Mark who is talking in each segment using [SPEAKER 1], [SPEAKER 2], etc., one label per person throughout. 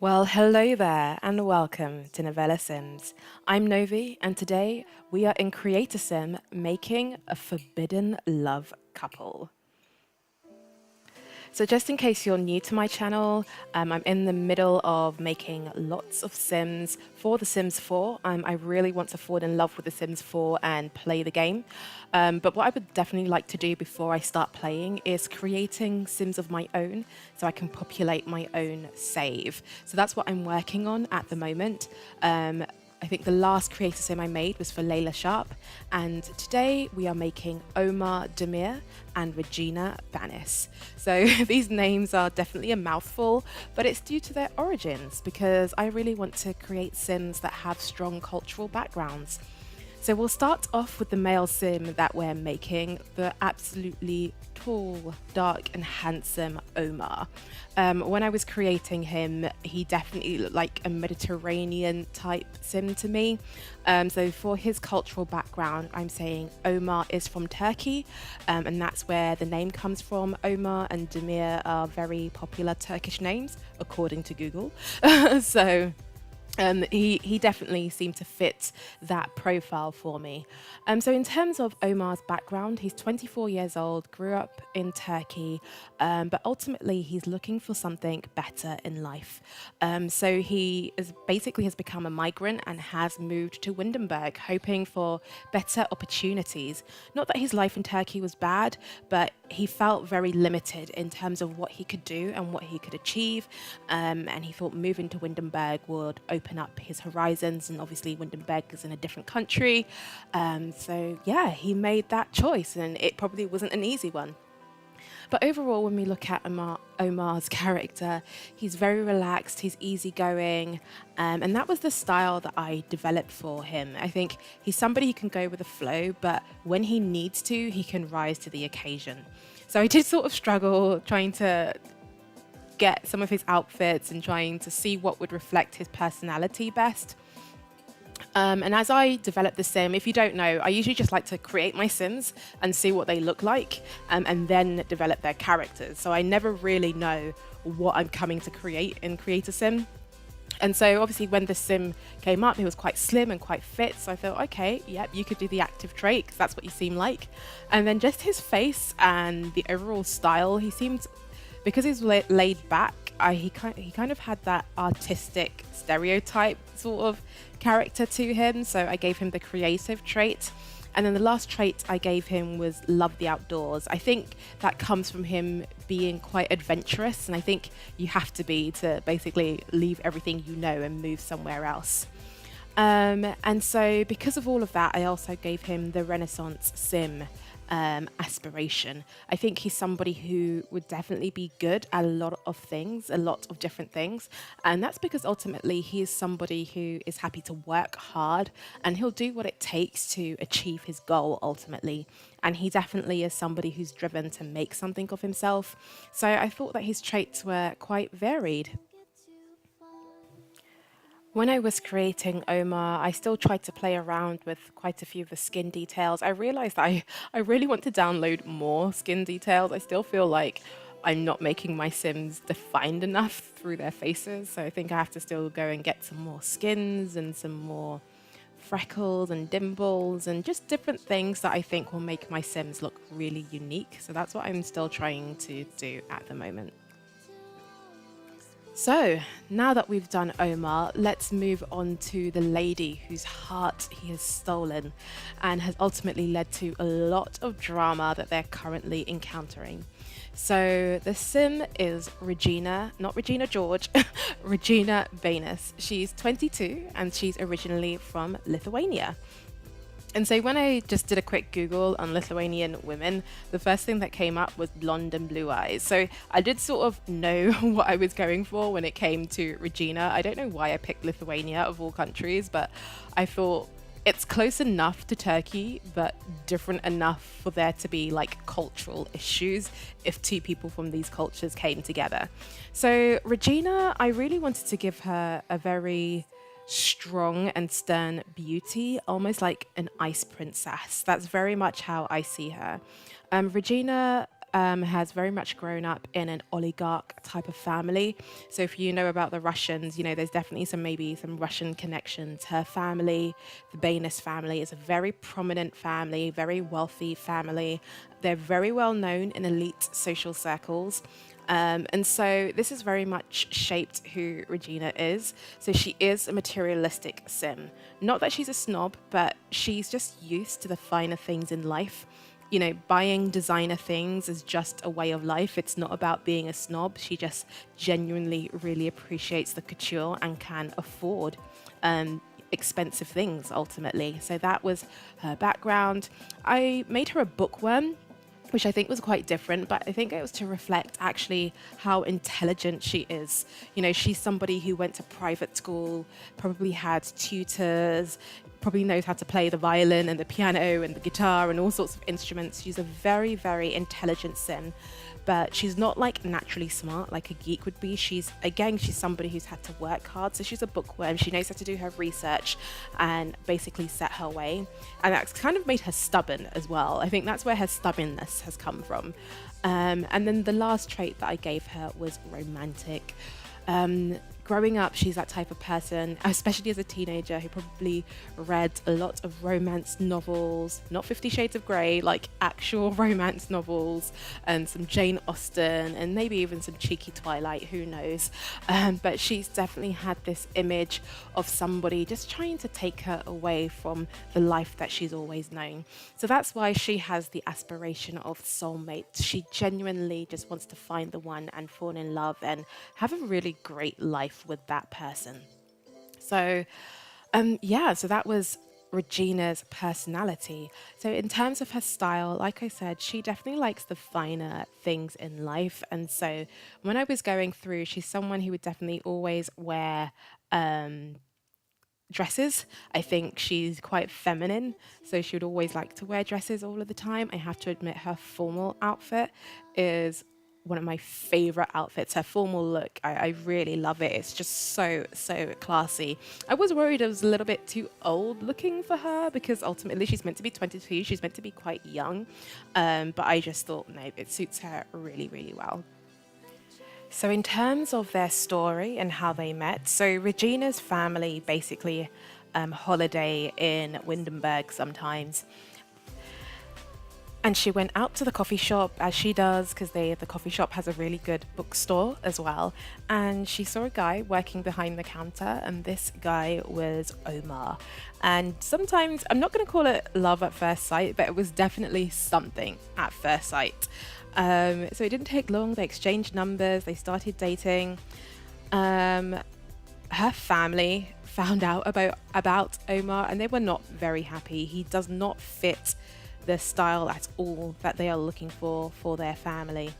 [SPEAKER 1] Well, hello there and welcome to NovellaSims. I'm Novi and today we are in Creator Sim making a forbidden love couple. So just in case you're new to my channel, I'm in the middle of making lots of Sims for The Sims 4. I really want to fall in love with The Sims 4 and play the game. But what I would definitely like to do before I start playing is creating Sims of my own so I can populate my own save. So that's what I'm working on at the moment. I think the last creator sim I made was for Layla Sharp, and today we are making Omar Demir and Regina Banis. So these names are definitely a mouthful, but it's due to their origins because I really want to create sims that have strong cultural backgrounds. So we'll start off with the male sim that we're making, the absolutely tall, dark and handsome Omar. When I was creating him, he definitely looked like a Mediterranean type sim to me. So for his cultural background, I'm saying Omar is from Turkey, and that's where the name comes from. Omar and Demir are very popular Turkish names, according to Google. So he definitely seemed to fit that profile for me. So in terms of Omar's background, he's 24 years old, grew up in Turkey, but ultimately he's looking for something better in life. So he is basically has become a migrant and has moved to Windenburg, hoping for better opportunities. Not that his life in Turkey was bad, but he felt very limited in terms of what he could do and what he could achieve. And he thought moving to Windenburg would open up his horizons, and obviously Windenburg is in a different country. So yeah, he made that choice and it probably wasn't an easy one. But overall, when we look at Omar's character, he's very relaxed, he's easygoing, and that was the style that I developed for him. I think he's somebody who can go with the flow, but when he needs to, he can rise to the occasion. So I did sort of struggle trying to get some of his outfits and trying to see what would reflect his personality best. And as I develop the sim, if you don't know, I usually just like to create my sims and see what they look like, and then develop their characters. So I never really know what I'm coming to create in Create a Sim. And so obviously when the sim came up, he was quite slim and quite fit. So I thought, okay, yep, you could do the active trait because that's what you seem like. And then just his face and the overall style, he seemed, because he's laid back, he kind of had that artistic stereotype sort of character to him. So I gave him the creative trait. And then the last trait I gave him was love the outdoors. I think that comes from him being quite adventurous. And I think you have to be to basically leave everything you know and move somewhere else. And so because of all of that, I also gave him the Renaissance sim aspiration. I think he's somebody who would definitely be good at a lot of things, a lot of different things. And that's because ultimately he is somebody who is happy to work hard and he'll do what it takes to achieve his goal ultimately. And he definitely is somebody who's driven to make something of himself. So I thought that his traits were quite varied. When I was creating Omar, I still tried to play around with quite a few of the skin details. I realized that I really want to download more skin details. I still feel like I'm not making my Sims defined enough through their faces. So I think I have to still go and get some more skins and some more freckles and dimples and just different things that I think will make my Sims look really unique. So that's what I'm still trying to do at the moment. So, now that we've done Omar, let's move on to the lady whose heart he has stolen and has ultimately led to a lot of drama that they're currently encountering. So, the sim is Regina, not Regina George, Regina Banis. She's 22 and she's originally from Lithuania. And so when I just did a quick Google on Lithuanian women, the first thing that came up was blonde and blue eyes. So I did sort of know what I was going for when it came to Regina. I don't know why I picked Lithuania of all countries, but I thought it's close enough to Turkey, but different enough for there to be like cultural issues if two people from these cultures came together. So Regina, I really wanted to give her a very strong and stern beauty, almost like an ice princess. That's very much how I see her. Regina has very much grown up in an oligarch type of family. So if you know about the Russians, you know, there's definitely maybe some Russian connections. Her family, the Banis family, is a very prominent family, very wealthy family. They're very well known in elite social circles. And so this is very much shaped who Regina is. So she is a materialistic sim. Not that she's a snob, but she's just used to the finer things in life. You know, buying designer things is just a way of life. It's not about being a snob. She just genuinely really appreciates the couture and can afford expensive things ultimately. So that was her background. I made her a bookworm, which I think was quite different, but I think it was to reflect actually how intelligent she is. You know, she's somebody who went to private school, probably had tutors, probably knows how to play the violin and the piano and the guitar and all sorts of instruments. She's a very, very intelligent sim, but she's not like naturally smart like a geek would be. She's somebody who's had to work hard. So she's a bookworm. She knows how to do her research and basically set her way. And that's kind of made her stubborn as well. I think that's where her stubbornness has come from. And then the last trait that I gave her was romantic. Growing up, she's that type of person, especially as a teenager, who probably read a lot of romance novels, not 50 Shades of Grey, like actual romance novels, and some Jane Austen, and maybe even some cheeky Twilight, who knows. But she's definitely had this image of somebody just trying to take her away from the life that she's always known. So that's why she has the aspiration of soulmate. She genuinely just wants to find the one and fall in love and have a really great life with that person. So so that was Regina's personality. So in terms of her style, like I said, she definitely likes the finer things in life. And so when I was going through, she's someone who would definitely always wear dresses. I think she's quite feminine, so she would always like to wear dresses all of the time. I have to admit, her formal outfit is one of my favorite outfits. Her formal look, I really love it. It's just so classy. I was worried it was a little bit too old looking for her, because ultimately she's meant to be 22, she's meant to be quite young, but I just thought, no, it suits her really well. So in terms of their story and how they met, so Regina's family basically holiday in Windenburg sometimes. And she went out to the coffee shop, as she does, because the coffee shop has a really good bookstore as well. And she saw a guy working behind the counter, and this guy was Omar. And sometimes, I'm not going to call it love at first sight, but it was definitely something at first sight. So it didn't take long. They exchanged numbers. They started dating. Her family found out about Omar, and they were not very happy. He does not fit the style at all that they are looking for their family.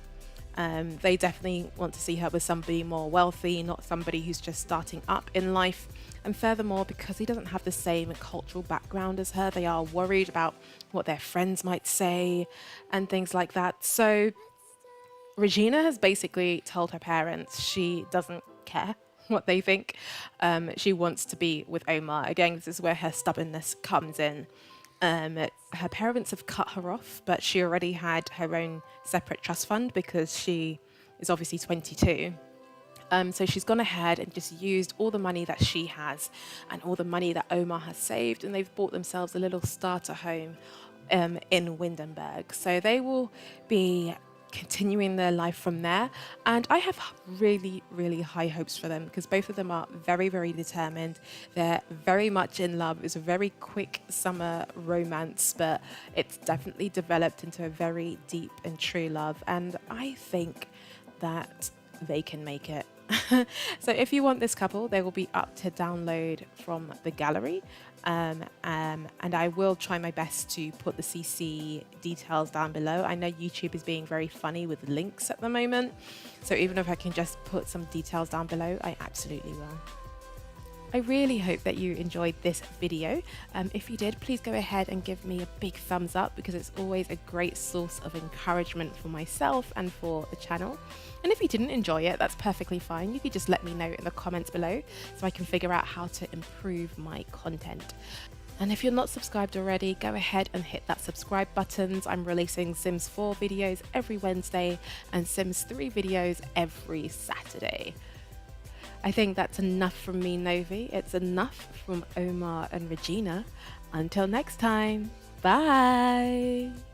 [SPEAKER 1] They definitely want to see her with somebody more wealthy, not somebody who's just starting up in life. And furthermore, because he doesn't have the same cultural background as her, they are worried about what their friends might say and things like that. So Regina has basically told her parents she doesn't care what they think. She wants to be with Omar. Again, this is where her stubbornness comes in. Her parents have cut her off, but she already had her own separate trust fund because she is obviously 22. So she's gone ahead and just used all the money that she has and all the money that Omar has saved, and they've bought themselves a little starter home in Windenburg. So they will be continuing their life from there, and I have really high hopes for them, because both of them are very determined. They're very much in love. It's a very quick summer romance, but it's definitely developed into a very deep and true love, and I think that they can make it. So if you want this couple, they will be up to download from the gallery, and I will try my best to put the CC details down below. I know YouTube is being very funny with links at the moment, so even if I can just put some details down below, I absolutely will. I really hope that you enjoyed this video. If you did, please go ahead and give me a big thumbs up, because it's always a great source of encouragement for myself and for the channel. And if you didn't enjoy it, that's perfectly fine. You could just let me know in the comments below so I can figure out how to improve my content. And if you're not subscribed already, go ahead and hit that subscribe buttons. I'm releasing Sims 4 videos every Wednesday and Sims 3 videos every Saturday. I think that's enough from me, Novi. It's enough from Omar and Regina. Until next time, bye!